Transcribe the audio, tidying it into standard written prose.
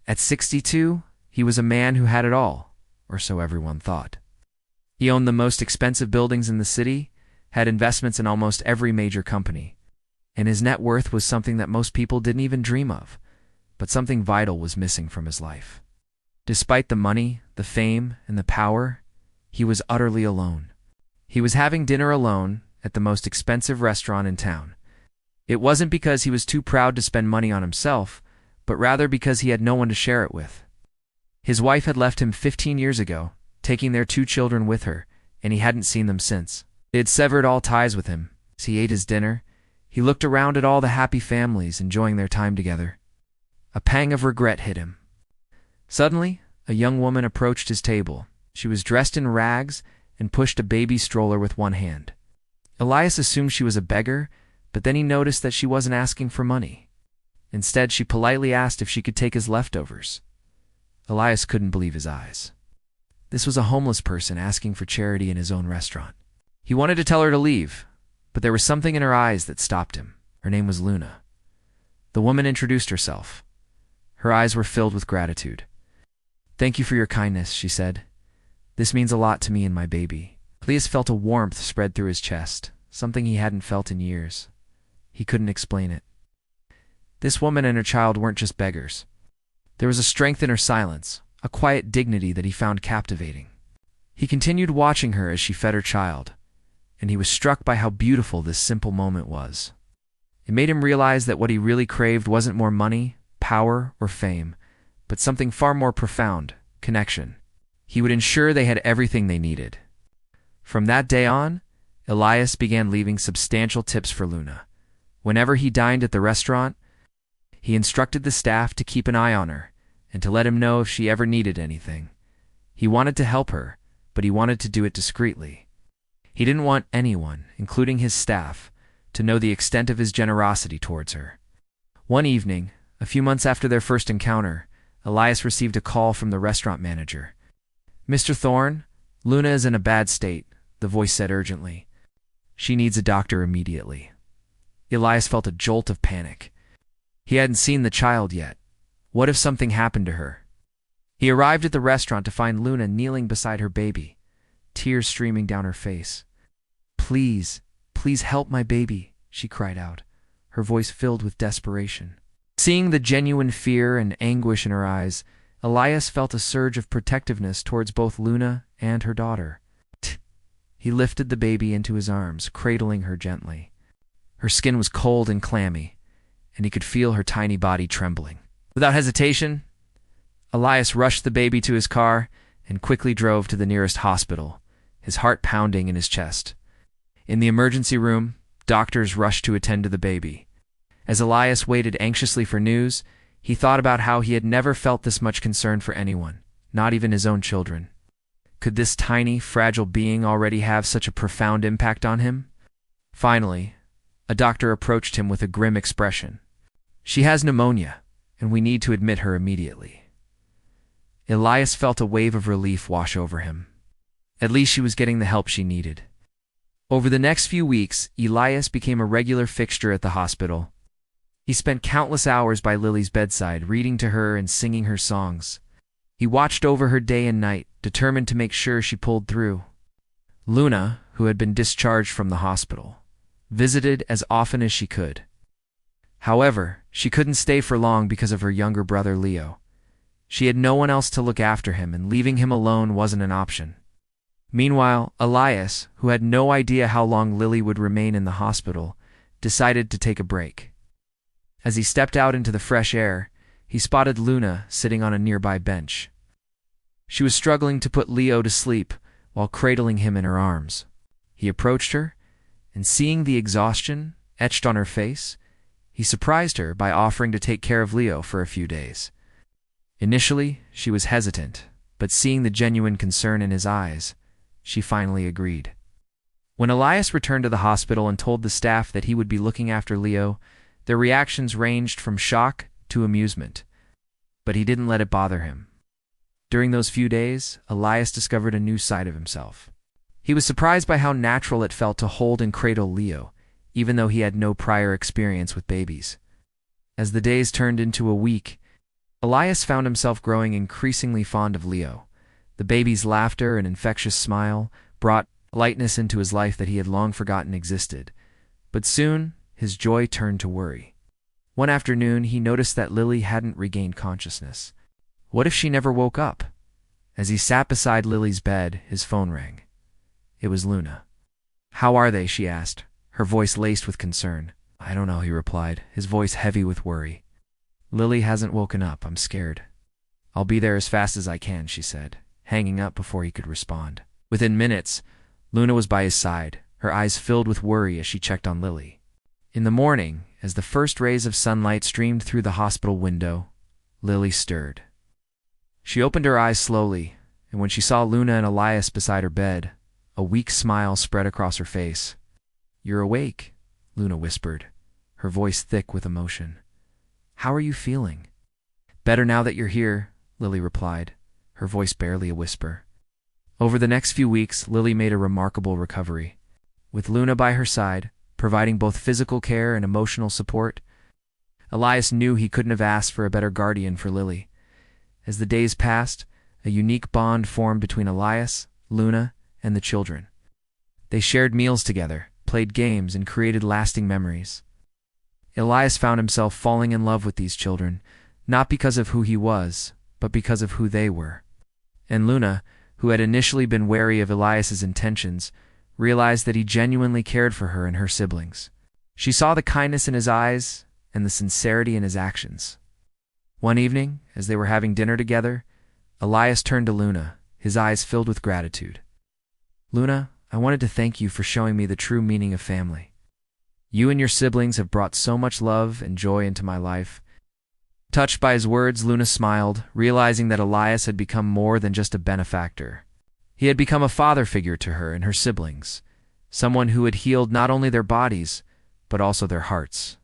At 62, he was a man who had it all, or so everyone thought. He owned the most expensive buildings in the city, had investments in almost every major company, and his net worth was something that most people didn't even dream of. But something vital was missing from his life. Despite the money, the fame, and the power, he was utterly alone. He was having dinner alone at the most expensive restaurant in town. It wasn't because he was too proud to spend money on himself, but rather because he had no one to share it with. His wife had left him 15 years ago, taking their 2 children with her, and he hadn't seen them since. They had severed all ties with him. As he ate his dinner, he looked around at all the happy families enjoying their time together. A pang of regret hit him. Suddenly, a young woman approached his table. She was dressed in rags and pushed a baby stroller with one hand. Elias assumed she was a beggar, but then he noticed that she wasn't asking for money. Instead, she politely asked if she could take his leftovers. Elias couldn't believe his eyes. This was a homeless person asking for charity in his own restaurant. He wanted to tell her to leave, but there was something in her eyes that stopped him. Her name was Luna. The woman introduced herself. Her eyes were filled with gratitude. "Thank you for your kindness," she said. "This means a lot to me and my baby." Elias felt a warmth spread through his chest, something he hadn't felt in years. He couldn't explain it. This woman and her child weren't just beggars. There was a strength in her silence, a quiet dignity that he found captivating. He continued watching her as she fed her child, and he was struck by how beautiful this simple moment was. It made him realize that what he really craved wasn't more money, power, or fame, but something far more profound: connection. He would ensure they had everything they needed. From that day on, Elias began leaving substantial tips for Luna. Whenever he dined at the restaurant, he instructed the staff to keep an eye on her and to let him know if she ever needed anything. He wanted to help her, but he wanted to do it discreetly. He didn't want anyone, including his staff, to know the extent of his generosity towards her. One evening, a few months after their first encounter, Elias received a call from the restaurant manager. "Mr. Thorne, Luna is in a bad state," the voice said urgently. "She needs a doctor immediately." Elias felt a jolt of panic. He hadn't seen the child yet. What if something happened to her? He arrived at the restaurant to find Luna kneeling beside her baby, tears streaming down her face. "Please, please help my baby," she cried out, her voice filled with desperation. Seeing the genuine fear and anguish in her eyes, Elias felt a surge of protectiveness towards both Luna and her daughter. He lifted the baby into his arms, cradling her gently. Her skin was cold and clammy, and he could feel her tiny body trembling. Without hesitation, Elias rushed the baby to his car and quickly drove to the nearest hospital, his heart pounding in his chest. In the emergency room, doctors rushed to attend to the baby. As Elias waited anxiously for news, he thought about how he had never felt this much concern for anyone, not even his own children. Could this tiny, fragile being already have such a profound impact on him? Finally, a doctor approached him with a grim expression. "She has pneumonia, and we need to admit her immediately." Elias felt a wave of relief wash over him. At least she was getting the help she needed. Over the next few weeks, Elias became a regular fixture at the hospital. He spent countless hours by Lily's bedside, reading to her and singing her songs. He watched over her day and night, determined to make sure she pulled through. Luna, who had been discharged from the hospital, visited as often as she could. However, she couldn't stay for long because of her younger brother Leo. She had no one else to look after him, and leaving him alone wasn't an option. Meanwhile, Elias, who had no idea how long Lily would remain in the hospital, decided to take a break. As he stepped out into the fresh air, he spotted Luna sitting on a nearby bench. She was struggling to put Leo to sleep while cradling him in her arms. He approached her, and seeing the exhaustion etched on her face, he surprised her by offering to take care of Leo for a few days. Initially, she was hesitant, but seeing the genuine concern in his eyes, she finally agreed. When Elias returned to the hospital and told the staff that he would be looking after Leo, their reactions ranged from shock to amusement, but he didn't let it bother him. During those few days, Elias discovered a new side of himself. He was surprised by how natural it felt to hold and cradle Leo, even though he had no prior experience with babies. As the days turned into a week, Elias found himself growing increasingly fond of Leo. The baby's laughter and infectious smile brought lightness into his life that he had long forgotten existed. But soon, his joy turned to worry. One afternoon, he noticed that Lily hadn't regained consciousness. What if she never woke up? As he sat beside Lily's bed, his phone rang. It was Luna. "How are they?" she asked, her voice laced with concern. "I don't know," he replied, his voice heavy with worry. "Lily hasn't woken up. I'm scared." "I'll be there as fast as I can," she said, hanging up before he could respond. Within minutes, Luna was by his side, her eyes filled with worry as she checked on Lily. In the morning, as the first rays of sunlight streamed through the hospital window, Lily stirred. She opened her eyes slowly, and when she saw Luna and Elias beside her bed, a weak smile spread across her face. "You're awake," Luna whispered, her voice thick with emotion. "How are you feeling?" "Better now that you're here," Lily replied, her voice barely a whisper. Over the next few weeks, Lily made a remarkable recovery. With Luna by her side, providing both physical care and emotional support, Elias knew he couldn't have asked for a better guardian for Lily. As the days passed, a unique bond formed between Elias, Luna, and the children. They shared meals together, played games, and created lasting memories. Elias found himself falling in love with these children, not because of who he was, but because of who they were. And Luna, who had initially been wary of Elias's intentions, realized that he genuinely cared for her and her siblings. She saw the kindness in his eyes and the sincerity in his actions. One evening, as they were having dinner together, Elias turned to Luna, his eyes filled with gratitude. "Luna, I wanted to thank you for showing me the true meaning of family. You and your siblings have brought so much love and joy into my life." Touched by his words, Luna smiled, realizing that Elias had become more than just a benefactor. He had become a father figure to her and her siblings, someone who had healed not only their bodies, but also their hearts.